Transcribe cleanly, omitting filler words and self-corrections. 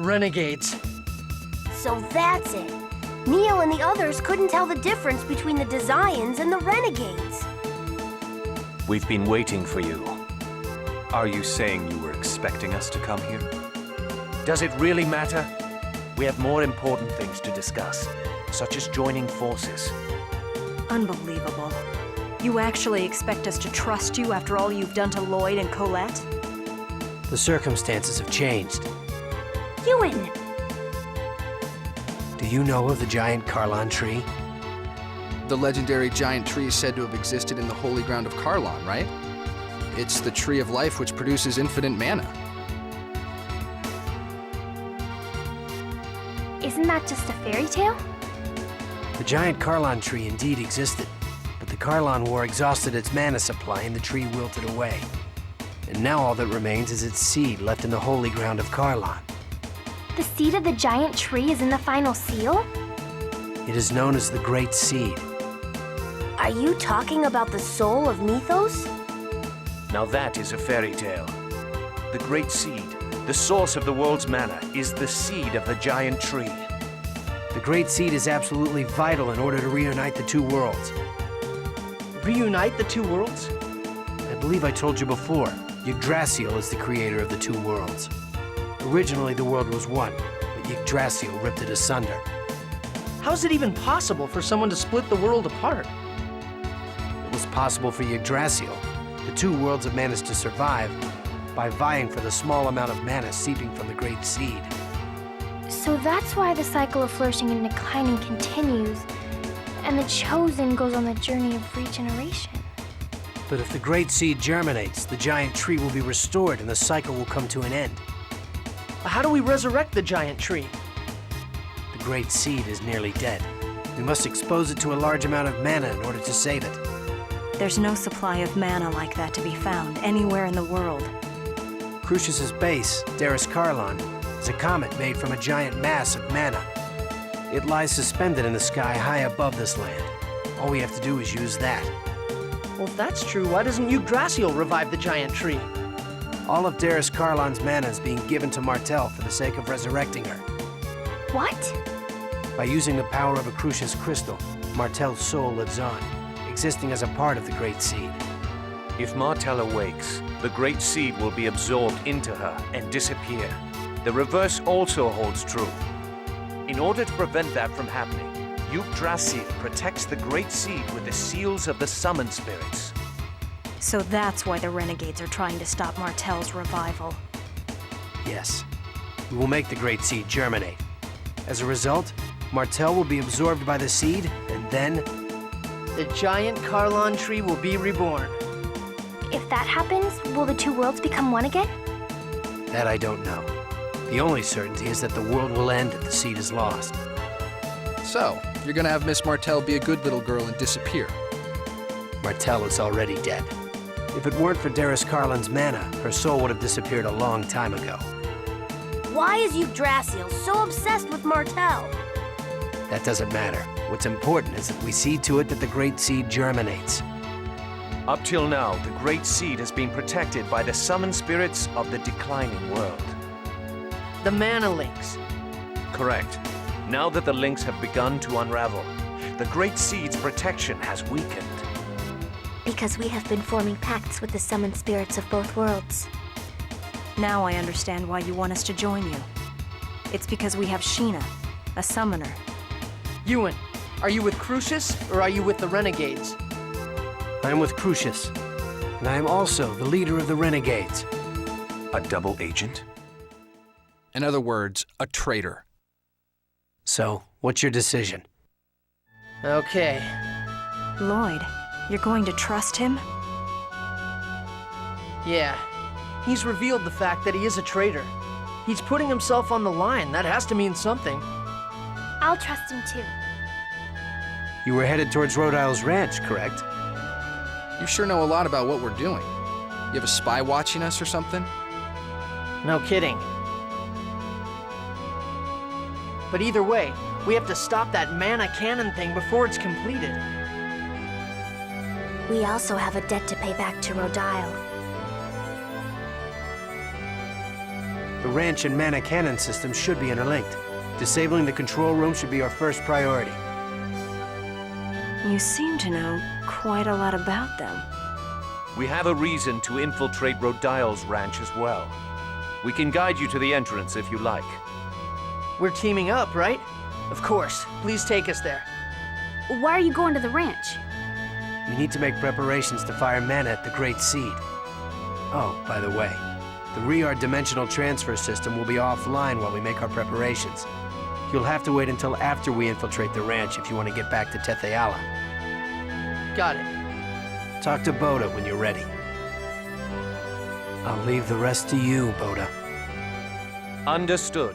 Renegades. So that's it. Neo and the others couldn't tell the difference between the Desians and the Renegades. We've been waiting for you. Are you saying you were expecting us to come here? Does it really matter? We have more important things to discuss, such as joining forces. Unbelievable. You actually expect us to trust you after all you've done to Lloyd and Colette? The circumstances have changed. Yuan! Do you know of the giant Carlon tree? The legendary giant tree is said to have existed in the holy ground of Carlon, right? It's the tree of life which produces infinite mana. Isn't that just a fairy tale? The giant Carlon tree indeed existed, but the Carlon War exhausted its mana supply and the tree wilted away. And now all that remains is its seed left in the holy ground of Carlon. The seed of the giant tree is in the final seal? It is known as the Great Seed. Are you talking about the soul of Mythos? Now that is a fairy tale. The Great Seed, the source of the world's mana, is the seed of the giant tree. The Great Seed is absolutely vital in order to reunite the two worlds. Reunite the two worlds? I believe I told you before, Yggdrasil is the creator of the two worlds. Originally, the world was one, but Yggdrasil ripped it asunder. How's it even possible for someone to split the world apart? It was possible for Yggdrasil. The two worlds have managed to survive by vying for the small amount of mana seeping from the Great Seed. So that's why the cycle of flourishing and declining continues, and the Chosen goes on the journey of regeneration. But if the Great Seed germinates, the giant tree will be restored and the cycle will come to an end. How do we resurrect the giant tree? The Great Seed is nearly dead. We must expose it to a large amount of mana in order to save it. There's no supply of mana like that to be found anywhere in the world. Crucius's base, Darus Carlon, is a comet made from a giant mass of mana. It lies suspended in the sky high above this land. All we have to do is use that. Well, if that's true, why doesn't Yggdrasil revive the giant tree? All of Darus Carlon's mana is being given to Martel for the sake of resurrecting her. What? By using the power of a Crucius crystal, Martel's soul lives on, existing as a part of the Great Seed. If Martel awakes, the Great Seed will be absorbed into her and disappear. The reverse also holds true. In order to prevent that from happening, Yggdrasil protects the Great Seed with the seals of the Summon Spirits. So that's why the Renegades are trying to stop Martel's revival. Yes. We will make the Great Seed germinate. As a result, Martel will be absorbed by the seed, and then... The giant Carlon tree will be reborn. If that happens, will the two worlds become one again? That I don't know. The only certainty is that the world will end if the seed is lost. So, you're gonna have Miss Martel be a good little girl and disappear. Martel is already dead. If it weren't for Darus Carlon's mana, her soul would have disappeared a long time ago. Why is Yggdrasil so obsessed with Martel? That doesn't matter. What's important is that we see to it that the Great Seed germinates. Up till now, the Great Seed has been protected by the Summon Spirits of the declining world. The mana links. Correct. Now that the links have begun to unravel, the Great Seed's protection has weakened. Because we have been forming pacts with the summoned spirits of both worlds. Now I understand why you want us to join you. It's because we have Sheena, a summoner. Yuan, are you with Crucius or are you with the Renegades? I am with Crucius, and I am also the leader of the Renegades. A double agent? In other words, a traitor. So, what's your decision? Okay. Lloyd, you're going to trust him? Yeah. He's revealed the fact that he is a traitor. He's putting himself on the line. That has to mean something. I'll trust him too. You were headed towards Rhode Isle's ranch, correct? You sure know a lot about what we're doing. You have a spy watching us or something? No kidding. But either way, we have to stop that mana cannon thing before it's completed. We also have a debt to pay back to Rhode Isle. The ranch and mana cannon systems should be interlinked. Disabling the control room should be our first priority. You seem to know quite a lot about them. We have a reason to infiltrate Rodial's ranch as well. We can guide you to the entrance if you like. We're teaming up, right? Of course. Please take us there. Why are you going to the ranch? We need to make preparations to fire mana at the Great Seed. Oh, by the way, the Riard dimensional transfer system will be offline while we make our preparations. You'll have to wait until after we infiltrate the ranch if you want to get back to Tetheala. Got it. Talk to Botta when you're ready. I'll leave the rest to you, Botta. Understood.